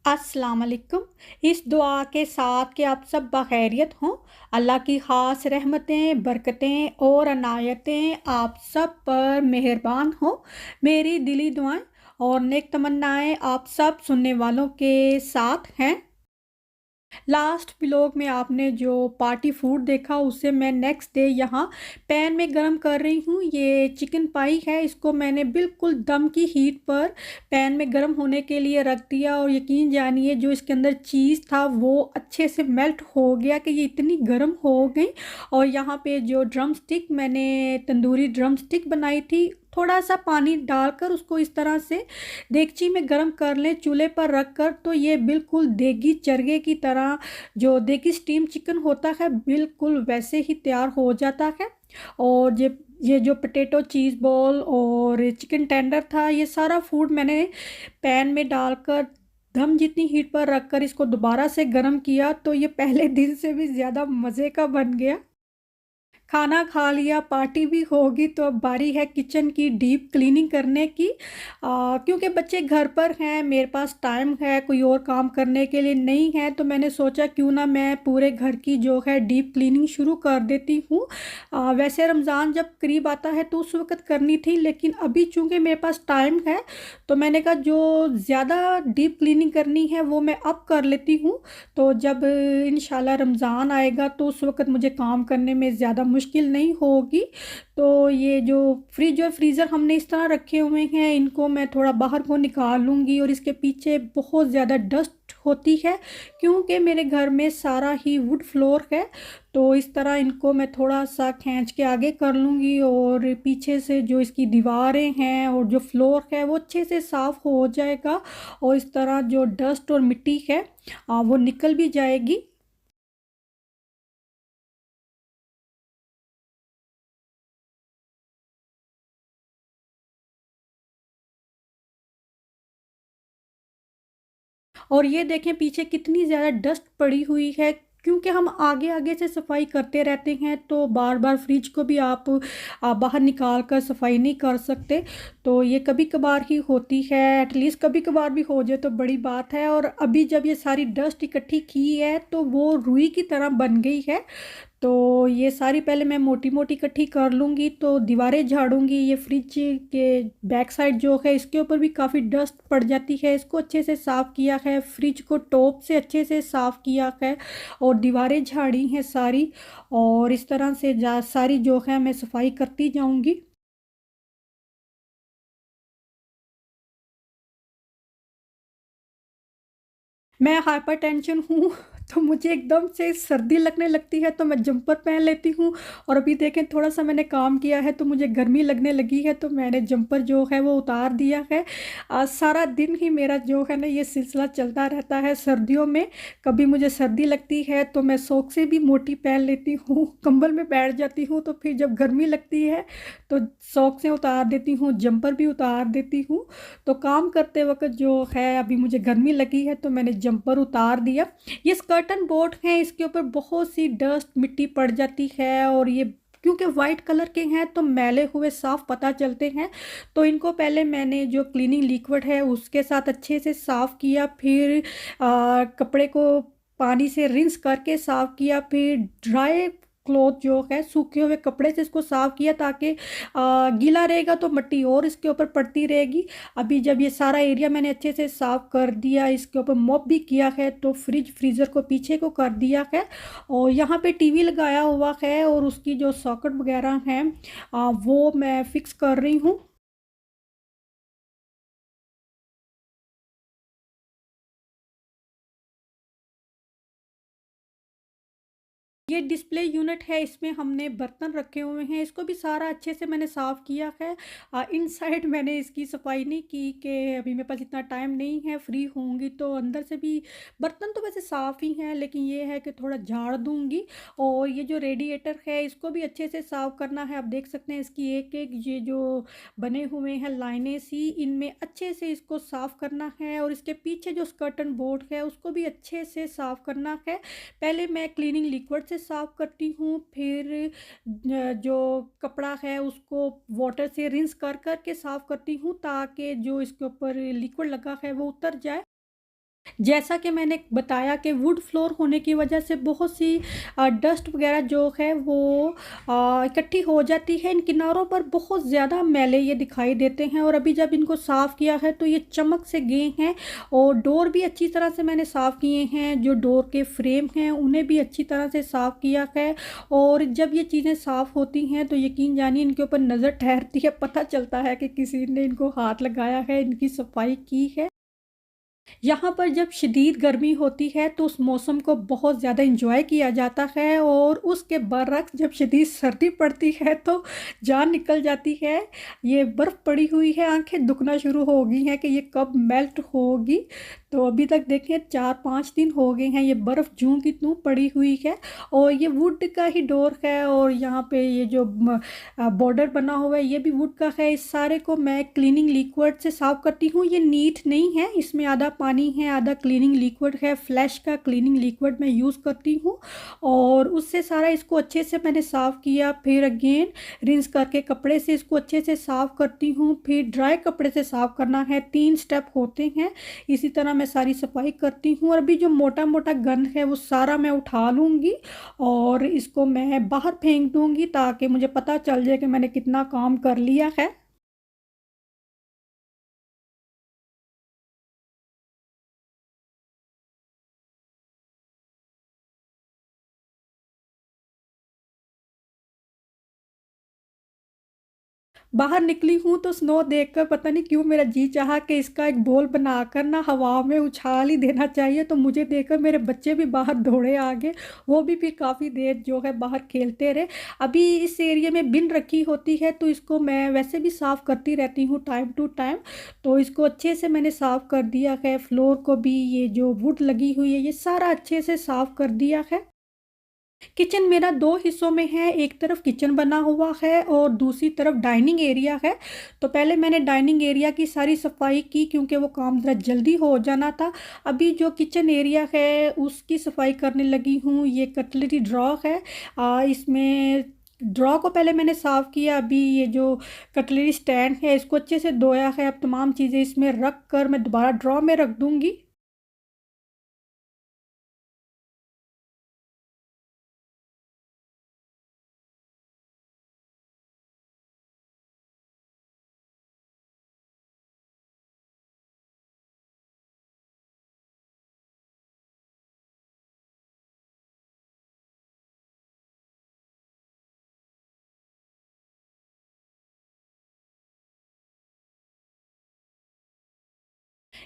अस्सलाम वालेकुम। इस दुआ के साथ कि आप सब बखैरियत हों। अल्लाह की ख़ास रहमतें, बरकतें और अनायतें आप सब पर मेहरबान हों। मेरी दिली दुआएं और नेक तमन्नाएं आप सब सुनने वालों के साथ हैं। लास्ट व्लॉग में आपने जो पार्टी फूड देखा उसे मैं नेक्स्ट डे यहाँ पैन में गरम कर रही हूँ। ये चिकन पाई है, इसको मैंने बिल्कुल दम की हीट पर पैन में गरम होने के लिए रख दिया और यकीन जानिए जो इसके अंदर चीज़ था वो अच्छे से मेल्ट हो गया कि ये इतनी गर्म हो गई। और यहाँ पे जो ड्रम स्टिक मैंने तंदूरी ड्रम स्टिक बनाई थी, थोड़ा सा पानी डालकर उसको इस तरह से देगची में गरम कर लें चूल्हे पर रख कर, तो ये बिल्कुल देगी चरगे की तरह जो देगी स्टीम चिकन होता है बिल्कुल वैसे ही तैयार हो जाता है। और ये जो पोटैटो चीज़ बॉल और चिकन टेंडर था, ये सारा फूड मैंने पैन में डालकर दम जितनी हीट पर रखकर इसको दोबारा से गर्म किया, तो ये पहले दिन से भी ज़्यादा मज़े का बन गया। खाना खा लिया, पार्टी भी होगी, तो अब बारी है किचन की डीप क्लीनिंग करने की। क्योंकि बच्चे घर पर हैं, मेरे पास टाइम है, कोई और काम करने के लिए नहीं है, तो मैंने सोचा क्यों ना मैं पूरे घर की जो है डीप क्लीनिंग शुरू कर देती हूँ। वैसे रमज़ान जब करीब आता है तो उस वक़्त करनी थी, लेकिन अभी चूँकि मेरे पास टाइम है, तो मैंने कहा जो ज़्यादा डीप क्लीनिंग करनी है वो मैं अब कर लेती हूँ। तो जब इंशाल्लाह रमज़ान आएगा तो उस वक़्त मुझे काम करने में ज़्यादा मुश्किल नहीं होगी। तो ये जो फ्रिज और फ्रीज़र हमने इस तरह रखे हुए हैं, इनको मैं थोड़ा बाहर को निकाल लूँगी और इसके पीछे बहुत ज़्यादा डस्ट होती है क्योंकि मेरे घर में सारा ही वुड फ्लोर है। तो इस तरह इनको मैं थोड़ा-सा खींच के आगे कर लूँगी और पीछे से जो इसकी दीवारें हैं और जो फ्लोर है वो अच्छे से साफ़ हो जाएगा और इस तरह जो डस्ट और मिट्टी है वो निकल भी जाएगी। और ये देखें पीछे कितनी ज़्यादा डस्ट पड़ी हुई है, क्योंकि हम आगे-आगे से सफाई करते रहते हैं तो बार-बार फ्रिज को भी आप बाहर निकाल कर सफाई नहीं कर सकते। तो ये कभी-कभार ही होती है, एटलीस्ट कभी-कभार भी हो जाए तो बड़ी बात है। और अभी जब ये सारी डस्ट इकट्ठी की है तो वो रुई की तरह बन गई है। तो ये सारी पहले मैं मोटी-मोटी इकट्ठी कर लूँगी, तो दीवारें झाड़ूँगी। ये फ्रिज के बैक साइड जो है इसके ऊपर भी काफ़ी डस्ट पड़ जाती है, इसको अच्छे से साफ़ किया है, फ्रिज को टॉप से अच्छे से साफ़ किया है और दीवारें झाड़ी हैं सारी। और इस तरह से जा सारी जो है मैं सफाई करती जाऊँगी। मैं हाइपरटेंशन हूँ तो मुझे एकदम से सर्दी लगने लगती है तो मैं जंपर पहन लेती हूँ। और अभी देखें थोड़ा-सा मैंने काम किया है तो मुझे गर्मी लगने लगी है, तो मैंने जंपर जो है वो उतार दिया है। सारा दिन ही मेरा जो है ना ये सिलसिला चलता रहता है सर्दियों में। कभी मुझे सर्दी लगती है तो मैं सॉक्सें भी मोटी पहन लेती हूँ, कंबल में बैठ जाती हूँ, तो फिर जब गर्मी लगती है तो सॉक्सें उतार देती हूँ, जंपर भी उतार देती हूँ। तो काम करते वक़्त जो है अभी मुझे गर्मी लगी है तो मैंने जंपर उतार दिया। ये कर्टन बोर्ड है, इसके ऊपर बहुत सी डस्ट मिट्टी पड़ जाती है और ये क्योंकि वाइट कलर के हैं तो मैले हुए साफ पता चलते हैं। तो इनको पहले मैंने जो क्लीनिंग लिक्विड है उसके साथ अच्छे से साफ़ किया, फिर कपड़े को पानी से रिंस करके साफ़ किया, फिर ड्राई क्लॉथ जो है सूखे हुए कपड़े से इसको साफ़ किया ताकि गीला रहेगा तो मिट्टी और इसके ऊपर पड़ती रहेगी। अभी जब ये सारा एरिया मैंने अच्छे से साफ़ कर दिया, इसके ऊपर मॉप भी किया है, तो फ्रिज फ्रीज़र को पीछे को कर दिया है और यहाँ पे टीवी लगाया हुआ है और उसकी जो सॉकेट वगैरह हैं वो मैं फ़िक्स कर रही हूँ। ये डिस्प्ले यूनिट है, इसमें हमने बर्तन रखे हुए हैं, इसको भी सारा अच्छे से मैंने साफ़ किया है। इनसाइड मैंने इसकी सफाई नहीं की कि अभी मेरे पास इतना टाइम नहीं है, फ्री होंगी तो अंदर से भी बर्तन तो वैसे साफ़ ही हैं, लेकिन ये है कि थोड़ा झाड़ दूँगी। और ये जो रेडिएटर है इसको भी अच्छे से साफ़ करना है। आप देख सकते हैं इसकी एक-एक ये जो बने हुए हैं लाइनें सी, इनमें अच्छे से इसको साफ़ करना है और इसके पीछे जो कर्टन बोर्ड है उसको भी अच्छे से साफ़ करना है। पहले मैं क्लीनिंग लिक्विड से साफ़ करती हूँ, फिर जो कपड़ा है उसको वाटर से रिंस कर के साफ़ करती हूँ ताकि जो इसके ऊपर लिक्विड लगा है वो उतर जाए। जैसा कि मैंने बताया कि वुड फ्लोर होने की वजह से बहुत सी डस्ट वगैरह जो है वो इकट्ठी हो जाती है। इन किनारों पर बहुत ज़्यादा मैले ये दिखाई देते हैं और अभी जब इनको साफ़ किया है तो ये चमक से गए हैं। और डोर भी अच्छी तरह से मैंने साफ़ किए हैं, जो डोर के फ्रेम हैं उन्हें भी अच्छी तरह से साफ़ किया है। और जब ये चीज़ें साफ़ होती हैं तो यकीन जानिए इनके ऊपर नज़र ठहरती है, पता चलता है कि किसी ने इनको हाथ लगाया है, इनकी सफाई की है। यहाँ पर जब शदीद गर्मी होती है तो उस मौसम को बहुत ज़्यादा एंजॉय किया जाता है और उसके बरअक्स जब शदीद सर्दी पड़ती है तो जान निकल जाती है। ये बर्फ़ पड़ी हुई है, आंखें दुखना शुरू हो गई हैं कि ये कब मेल्ट होगी। तो अभी तक देखें 4-5 दिन हो गए हैं ये बर्फ़ ज्यों की त्यों पड़ी हुई है। और ये वुड का ही डोर है और यहाँ पे ये जो बॉर्डर बना हुआ है ये भी वुड का है। इस सारे को मैं क्लीनिंग लिक्विड से साफ़ करती हूँ। ये नीट नहीं है, इसमें आधा पानी है आधा क्लीनिंग लिक्विड है। फ्लैश का क्लीनिंग लिक्विड मैं यूज़ करती हूँ और उससे सारा इसको अच्छे से मैंने साफ़ किया। फिर अगेन रिंस करके कपड़े से इसको अच्छे से साफ़ करती हूँ, फिर ड्राई कपड़े से साफ़ करना है। 3 स्टेप होते हैं। इसी तरह मैं सारी सफाई करती हूँ और अभी जो मोटा मोटा गंद है वो सारा मैं उठा लूँगी और इसको मैं बाहर फेंक दूँगी ताकि मुझे पता चल जाए कि मैंने कितना काम कर लिया है। बाहर निकली हूँ तो स्नो देखकर पता नहीं क्यों मेरा जी चाहा कि इसका एक बॉल बनाकर ना हवा में उछाल ही देना चाहिए। तो मुझे देखकर मेरे बच्चे भी बाहर दौड़े आ गए। वो भी फिर काफ़ी देर जो है बाहर खेलते रहे। अभी इस एरिया में बिन रखी होती है तो इसको मैं वैसे भी साफ़ करती रहती हूँ टाइम टू टाइम। तो इसको अच्छे से मैंने साफ़ कर दिया है। फ्लोर को भी ये जो वुड लगी हुई है ये सारा अच्छे से साफ़ कर दिया है। किचन मेरा 2 हिस्सों में है, एक तरफ किचन बना हुआ है और दूसरी तरफ डाइनिंग एरिया है। तो पहले मैंने डाइनिंग एरिया की सारी सफाई की क्योंकि वो काम ज़रा जल्दी हो जाना था। अभी जो किचन एरिया है उसकी सफाई करने लगी हूँ। ये कटलरी ड्रॉ है, इसमें ड्रॉ को पहले मैंने साफ़ किया। अभी ये जो कटलरी स्टैंड है इसको अच्छे से धोया है। अब तमाम चीज़ें इसमें रख कर मैं दोबारा ड्रॉ में रख दूँगी।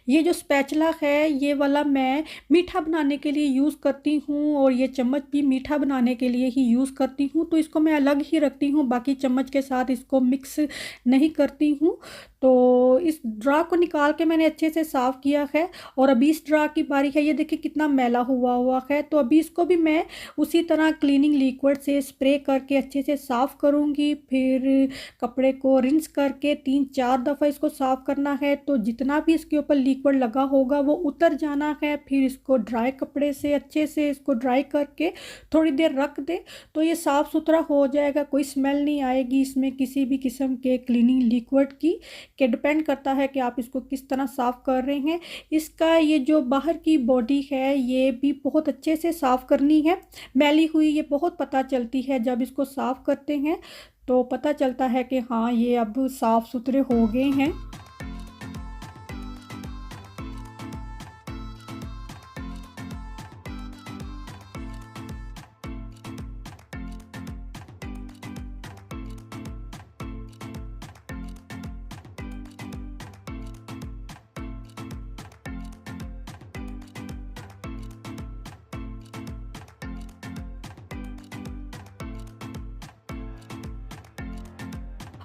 ये जो स्पैचुला है ये वाला मैं मीठा बनाने के लिए यूज़ करती हूँ और ये चम्मच भी मीठा बनाने के लिए ही यूज़ करती हूँ। तो इसको मैं अलग ही रखती हूँ, बाकी चम्मच के साथ इसको मिक्स नहीं करती हूँ। तो इस ड्रा को निकाल के मैंने अच्छे से साफ़ किया है और अभी इस ड्रा की बारी है। ये देखिए कितना मैला हुआ हुआ है। तो अभी इसको भी मैं उसी तरह क्लीनिंग लिक्विड से स्प्रे करके अच्छे से साफ़ करूँगी। फिर कपड़े को रिंस करके 3-4 दफ़ा इसको साफ़ करना है। तो जितना भी इसके ऊपर लिक्विड लगा होगा वो उतर जाना है। फिर इसको ड्राई कपड़े से अच्छे से इसको ड्राई करके थोड़ी देर रख दें तो ये साफ़ सुथरा हो जाएगा। कोई स्मेल नहीं आएगी इसमें किसी भी किस्म के क्लीनिंग लिक्विड की। कि डिपेंड करता है कि आप इसको किस तरह साफ़ कर रहे हैं। इसका ये जो बाहर की बॉडी है ये भी बहुत अच्छे से साफ़ करनी है। मैली हुई ये बहुत पता चलती है जब इसको साफ़ करते हैं तो पता चलता है कि हाँ ये अब साफ़ सुथरे हो गए हैं।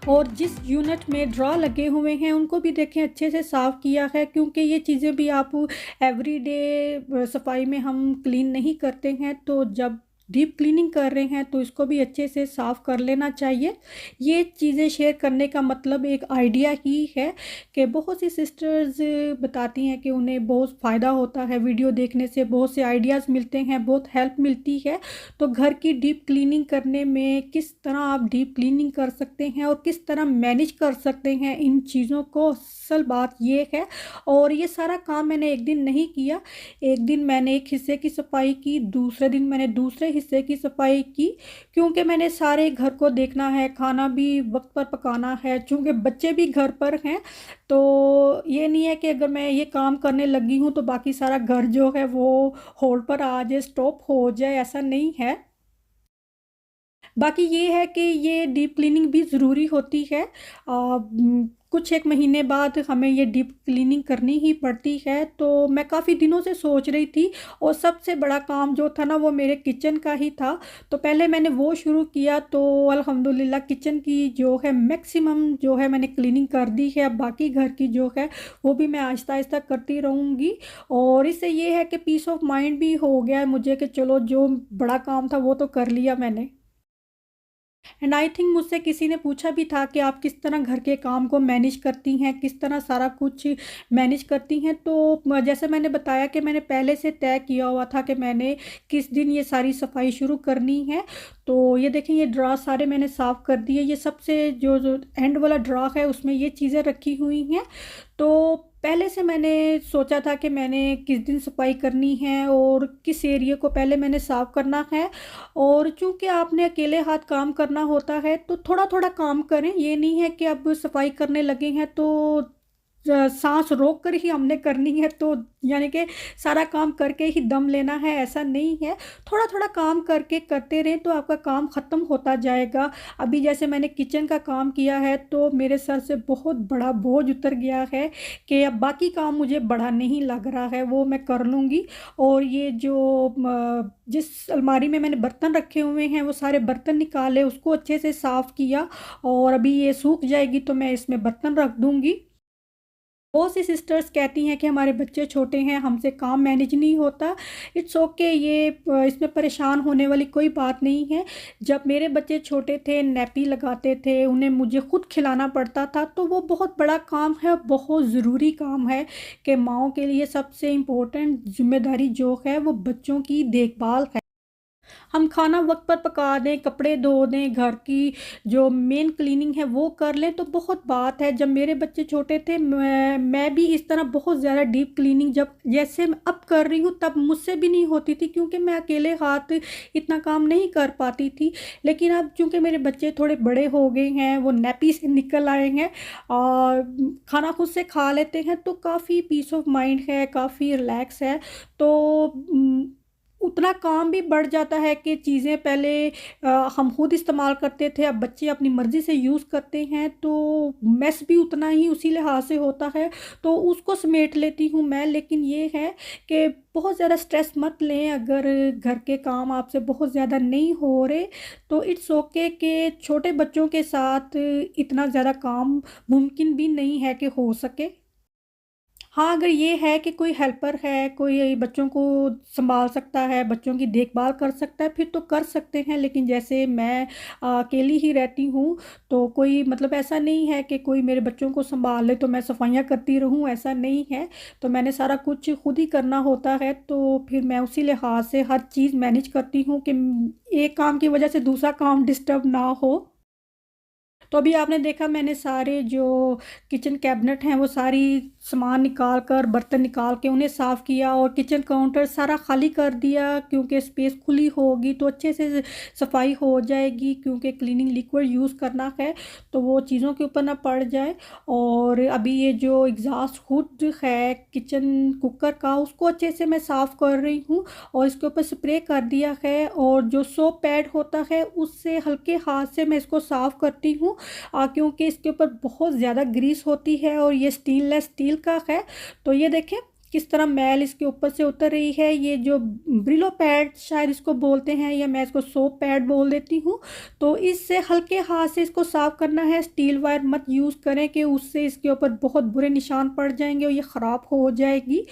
और जिस यूनिट में ड्रॉ लगे हुए हैं उनको भी देखें अच्छे से साफ़ किया है क्योंकि ये चीज़ें भी आप एवरीडे सफाई में हम क्लीन नहीं करते हैं। तो जब डीप क्लीनिंग कर रहे हैं तो इसको भी अच्छे से साफ़ कर लेना चाहिए। ये चीज़ें शेयर करने का मतलब एक आइडिया ही है कि बहुत सी सिस्टर्स बताती हैं कि उन्हें बहुत फ़ायदा होता है वीडियो देखने से, बहुत से आइडियाज़ मिलते हैं, बहुत हेल्प मिलती है। तो घर की डीप क्लीनिंग करने में किस तरह आप डीप क्लीनिंग कर सकते हैं और किस तरह मैनेज कर सकते हैं इन चीज़ों को, असल बात ये है। और ये सारा काम मैंने एक दिन नहीं किया, एक दिन मैंने एक हिस्से की सफाई की, दूसरे दिन मैंने दूसरे हिस्से की सफाई की, क्योंकि मैंने सारे घर को देखना है, खाना भी वक्त पर पकाना है, चूँकि बच्चे भी घर पर हैं। तो ये नहीं है कि अगर मैं ये काम करने लगी हूँ तो बाकी सारा घर जो है वो होल्ड पर आ जाए, स्टॉप हो जाए, ऐसा नहीं है। बाकी ये है कि ये डीप क्लीनिंग भी ज़रूरी होती है। कुछ 1 महीने बाद हमें ये डीप क्लीनिंग करनी ही पड़ती है। तो मैं काफ़ी दिनों से सोच रही थी और सबसे बड़ा काम जो था ना वो मेरे किचन का ही था। तो पहले मैंने वो शुरू किया, तो अल्हम्दुलिल्लाह किचन की जो है मैक्सिमम जो है मैंने क्लीनिंग कर दी है। अब बाकी घर की जो है वो भी मैं आहिस्ता-आहिस्ता करती रहूँगी, और इससे ये है कि पीस ऑफ माइंड भी हो गया है मुझे कि चलो जो बड़ा काम था वो तो कर लिया मैंने। एंड आई थिंक मुझसे किसी ने पूछा भी था कि आप किस तरह घर के काम को मैनेज करती हैं, किस तरह सारा कुछ मैनेज करती हैं। तो जैसे मैंने बताया कि मैंने पहले से तय किया हुआ था कि मैंने किस दिन ये सारी सफाई शुरू करनी है। तो ये देखें, ये ड्रा सारे मैंने साफ़ कर दिए। ये सबसे जो जो एंड वाला ड्रा है उसमें ये चीज़ें रखी हुई हैं। तो पहले से मैंने सोचा था कि मैंने किस दिन सफाई करनी है और किस एरिया को पहले मैंने साफ़ करना है। और चूँकि आपने अकेले हाथ काम करना होता है तो थोड़ा-थोड़ा काम करें। ये नहीं है कि अब सफाई करने लगे हैं तो साँस रोक कर ही हमने करनी है, तो यानी कि सारा काम करके ही दम लेना है, ऐसा नहीं है। थोड़ा-थोड़ा काम करके करते रहें तो आपका काम ख़त्म होता जाएगा। अभी जैसे मैंने किचन का काम किया है तो मेरे सर से बहुत बड़ा बोझ उतर गया है कि अब बाकी काम मुझे बड़ा नहीं लग रहा है, वो मैं कर लूँगी। और ये जो जिस अलमारी में मैंने बर्तन रखे हुए हैं वो सारे बर्तन निकाले, उसको अच्छे से साफ़ किया, और अभी ये सूख जाएगी तो मैं इसमें बर्तन रख दूँगी। बहुत सी सिस्टर्स कहती हैं कि हमारे बच्चे छोटे हैं, हमसे काम मैनेज नहीं होता। इट्स ओके, ये इसमें परेशान होने वाली कोई बात नहीं है। जब मेरे बच्चे छोटे थे, नैपी लगाते थे, उन्हें मुझे खुद खिलाना पड़ता था, तो वो बहुत बड़ा काम है, बहुत ज़रूरी काम है कि माँओं के लिए सबसे इम्पोर्टेंट ज़िम्मेदारी जो है वो बच्चों की देखभाल है। हम खाना वक़्त पर पका दें, कपड़े धो दें, घर की जो मेन क्लीनिंग है वो कर लें तो बहुत बात है। जब मेरे बच्चे छोटे थे मैं भी इस तरह बहुत ज़्यादा डीप क्लीनिंग जब जैसे मैं अब कर रही हूँ तब मुझसे भी नहीं होती थी, क्योंकि मैं अकेले हाथ इतना काम नहीं कर पाती थी। लेकिन अब चूँकि मेरे बच्चे थोड़े बड़े हो गए हैं, वो नैपी से निकल आए हैं और खाना खुद से खा लेते हैं, तो काफ़ी पीस ऑफ माइंड है, काफ़ी रिलैक्स है। तो उतना काम भी बढ़ जाता है कि चीज़ें पहले हम खुद इस्तेमाल करते थे, अब बच्चे अपनी मर्ज़ी से यूज़ करते हैं, तो मेस भी उतना ही उसी लिहाज से होता है, तो उसको समेट लेती हूँ मैं। लेकिन ये है कि बहुत ज़्यादा स्ट्रेस मत लें, अगर घर के काम आपसे बहुत ज़्यादा नहीं हो रहे तो इट्स ओके कि छोटे बच्चों के साथ इतना ज़्यादा काम मुमकिन भी नहीं है कि हो सके। हाँ, अगर ये है कि कोई हेल्पर है, कोई बच्चों को सँभाल सकता है, बच्चों की देखभाल कर सकता है, फिर तो कर सकते हैं। लेकिन जैसे मैं अकेली ही रहती हूँ, तो कोई मतलब ऐसा नहीं है कि कोई मेरे बच्चों को सँभाल ले, तो मैं सफाइयाँ करती रहूँ, ऐसा नहीं है। तो मैंने सारा कुछ खुद ही करना होता है, तो फिर मैं उसी लिहाज से हर चीज़ मैनेज करती हूँ कि एक काम की वजह से दूसरा काम डिस्टर्ब ना हो। तो अभी आपने देखा मैंने सारे जो किचन कैबिनेट हैं वो सारी सामान निकाल कर, बर्तन निकाल के उन्हें साफ़ किया और किचन काउंटर सारा खाली कर दिया, क्योंकि स्पेस खुली होगी तो अच्छे से सफाई हो जाएगी, क्योंकि क्लीनिंग लिक्विड यूज़ करना है तो वो चीज़ों के ऊपर ना पड़ जाए। और अभी ये जो एग्जॉस्ट हुड है किचन कुकर का, उसको अच्छे से मैं साफ़ कर रही हूँ और इसके ऊपर स्प्रे कर दिया है, और जो सोप पैड होता है उससे हल्के हाथ से मैं इसको साफ़ करती हूँ, क्योंकि इसके ऊपर बहुत ज़्यादा ग्रीस होती है और ये स्टेनलेस स्टील का है। तो ये देखें, किस तरह मैल इसके ऊपर से उतर रही है। ये जो ब्रिलो पैड शायद इसको बोलते हैं, या मैं इसको सोप पैड बोल देती हूँ। तो इससे हल्के हाथ से इसको साफ़ करना है। स्टील वायर मत यूज़ करें कि उससे इसके ऊपर बहुत बुरे निशान पड़ जाएंगे और ये ख़राब हो जाएगी।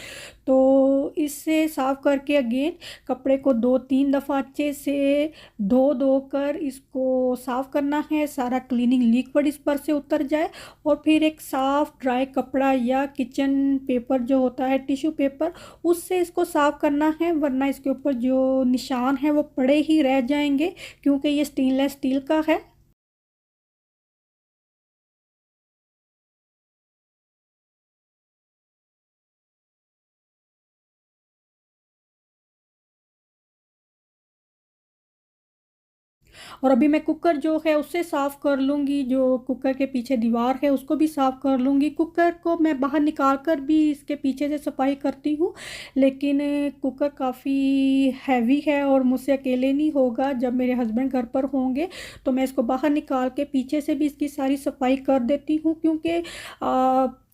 तो इससे साफ़ करके अगेन कपड़े को 2-3 दफ़ा अच्छे से धो धो कर इसको साफ़ करना है, सारा क्लीनिंग लिक्विड इस पर से उतर जाए। और फिर एक साफ़ ड्राई कपड़ा या किचन पेपर जो होता है, टिश्यू पेपर, उससे इसको साफ़ करना है, वरना इसके ऊपर जो निशान है वो पड़े ही रह जाएंगे, क्योंकि ये स्टेनलेस स्टील का है। और अभी मैं कुकर जो है उससे साफ़ कर लूँगी, जो कुकर के पीछे दीवार है उसको भी साफ़ कर लूँगी। कुकर को मैं बाहर निकाल कर भी इसके पीछे से सफाई करती हूँ, लेकिन कुकर काफ़ी हैवी है और मुझसे अकेले नहीं होगा। जब मेरे हस्बैंड घर पर होंगे तो मैं इसको बाहर निकाल के पीछे से भी इसकी सारी सफाई कर देती हूँ, क्योंकि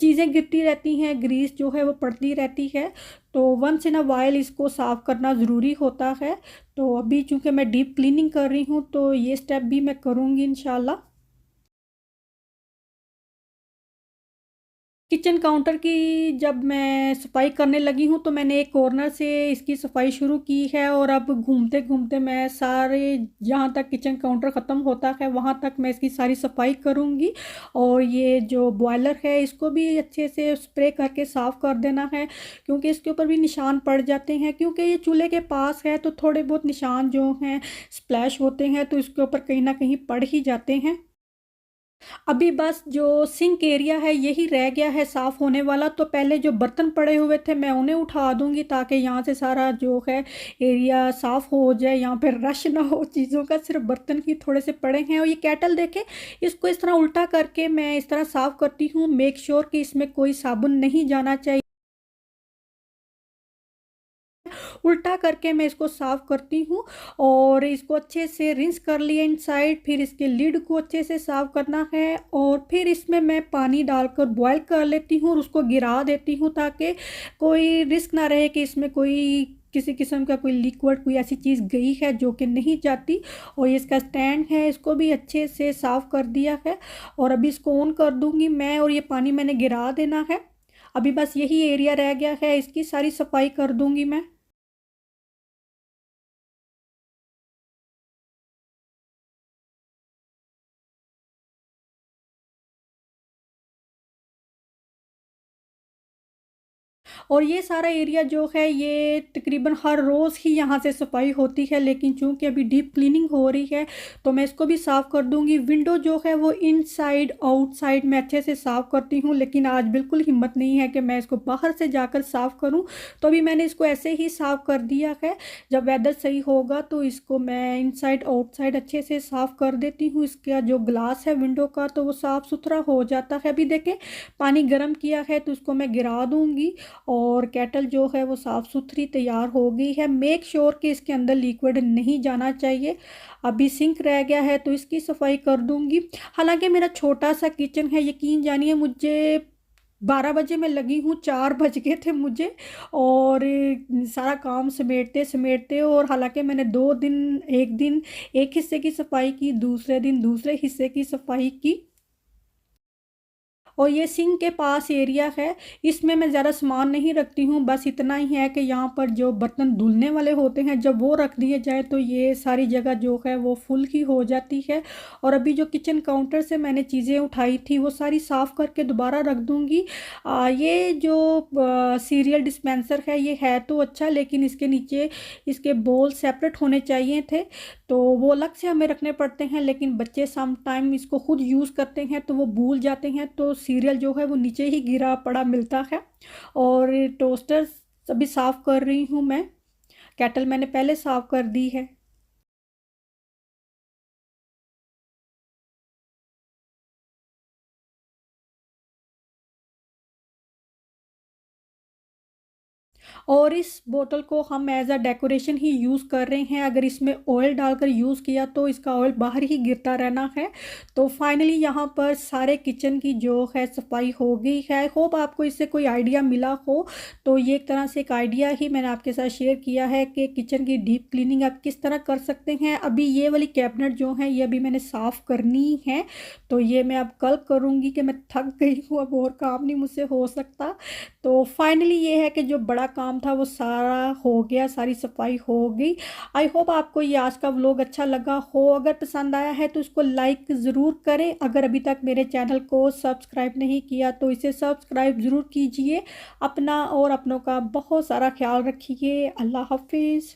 चीज़ें गिरती रहती हैं, ग्रीस जो है वो पड़ती रहती है। तो वंस इन अ वाइल इसको साफ़ करना ज़रूरी होता है। तो अभी चूँकि मैं डीप क्लीनिंग कर रही हूँ तो ये स्टेप भी मैं करूँगी इंशाल्लाह। किचन काउंटर की जब मैं सफाई करने लगी हूँ तो मैंने एक कॉर्नर से इसकी सफाई शुरू की है, और अब घूमते घूमते मैं सारे, जहाँ तक किचन काउंटर ख़त्म होता है वहाँ तक मैं इसकी सारी सफाई करूँगी। और ये जो बॉयलर है इसको भी अच्छे से स्प्रे करके साफ़ कर देना है, क्योंकि इसके ऊपर भी निशान पड़ जाते हैं। क्योंकि ये चूल्हे के पास है तो थोड़े बहुत निशान जो हैं स्प्लैश होते हैं, तो इसके ऊपर कहीं ना कहीं पड़ ही जाते हैं। अभी बस जो सिंक एरिया है यही रह गया है साफ़ होने वाला। तो पहले जो बर्तन पड़े हुए थे मैं उन्हें उठा दूंगी, ताकि यहाँ से सारा जो है एरिया साफ़ हो जाए, यहाँ पे रश ना हो चीज़ों का, सिर्फ बर्तन ही थोड़े से पड़े हैं। और ये केटल देखें, इसको इस तरह उल्टा करके मैं इस तरह साफ़ करती हूँ। मेक श्योर कि इसमें कोई साबुन नहीं जाना चाहिए। उल्टा करके मैं इसको साफ़ करती हूँ और इसको अच्छे से रिंस कर लिया इनसाइड। फिर इसके लिड को अच्छे से साफ़ करना है, और फिर इसमें मैं पानी डालकर बॉयल कर लेती हूँ और उसको गिरा देती हूँ, ताकि कोई रिस्क ना रहे कि इसमें कोई किसी किस्म का कोई लिक्विड, कोई ऐसी चीज़ गई है जो कि नहीं जाती। और ये इसका स्टैंड है, इसको भी अच्छे से साफ़ कर दिया है। और अभी इसको ऑन कर दूंगी मैं, और ये पानी मैंने गिरा देना है। अभी बस यही एरिया रह गया है, इसकी सारी सफाई कर दूंगी मैं। और ये सारा एरिया जो है ये तकरीबन हर रोज़ ही यहाँ से सफाई होती है, लेकिन चूंकि अभी डीप क्लीनिंग हो रही है तो मैं इसको भी साफ़ कर दूंगी। विंडो जो है वो इनसाइड आउटसाइड मैं अच्छे से साफ़ करती हूँ, लेकिन आज बिल्कुल हिम्मत नहीं है कि मैं इसको बाहर से जाकर साफ़ करूँ। तो अभी मैंने इसको ऐसे ही साफ़ कर दिया है। जब वेदर सही होगा तो इसको मैं इनसाइड आउटसाइड अच्छे से साफ़ कर देती हूँ। इसका जो ग्लास है विंडो का तो वो साफ़ सुथरा हो जाता है। अभी देखें, पानी गर्म किया है तो इसको मैं गिरा दूँगी, और केटल जो है वो साफ़ सुथरी तैयार हो गई है। मेक श्योर कि इसके अंदर लिक्विड नहीं जाना चाहिए। अभी सिंक रह गया है तो इसकी सफाई कर दूंगी। हालांकि मेरा छोटा सा किचन है, यकीन जानिए मुझे 12 बजे मैं लगी हूँ, 4 बज गए थे मुझे। और सारा काम समेटते समेटते, और हालांकि मैंने 2 दिन, एक दिन एक हिस्से की सफाई की, दूसरे दिन दूसरे हिस्से की सफाई की। और ये सिंक के पास एरिया है, इसमें मैं ज़्यादा सामान नहीं रखती हूँ। बस इतना ही है कि यहाँ पर जो बर्तन धुलने वाले होते हैं जब वो रख दिए जाए तो ये सारी जगह जो है वो फुल ही हो जाती है। और अभी जो किचन काउंटर से मैंने चीज़ें उठाई थी वो सारी साफ़ करके दोबारा रख दूँगी। ये जो सीरियल डिस्पेंसर है तो अच्छा, लेकिन इसके नीचे इसके बोल सेपरेट होने चाहिए थे, तो वो अलग से हमें रखने पड़ते हैं। लेकिन बच्चे सम टाइम इसको खुद यूज़ करते हैं तो वो भूल जाते हैं, तो सीरियल जो है वो नीचे ही गिरा पड़ा मिलता है। और टोस्टर अभी साफ़ कर रही हूँ मैं। केटल मैंने पहले साफ़ कर दी है। और इस बोतल को हम एज अ डेकोरेशन ही यूज़ कर रहे हैं। अगर इसमें ऑयल डालकर यूज़ किया तो इसका ऑयल बाहर ही गिरता रहना है। तो फाइनली यहाँ पर सारे किचन की जो है सफाई हो गई है। होप आपको इससे कोई आइडिया मिला हो। तो ये एक तरह से एक आइडिया ही मैंने आपके साथ शेयर किया है कि किचन की डीप क्लीनिंग आप किस तरह कर सकते हैं। अभी ये वाली कैबिनेट जो है ये अभी मैंने साफ़ करनी है, तो ये मैं अब कल करूँगी कि मैं थक गई हूँ, अब और काम नहीं मुझसे हो सकता। तो फाइनली ये है कि जो बड़ा काम था वो सारा हो गया, सारी सफाई हो गई। आई होप आपको ये आज का व्लॉग अच्छा लगा हो। अगर पसंद आया है तो इसको लाइक ज़रूर करें। अगर अभी तक मेरे चैनल को सब्सक्राइब नहीं किया तो इसे सब्सक्राइब ज़रूर कीजिए। अपना और अपनों का बहुत सारा ख्याल रखिए। अल्लाह हाफिज़।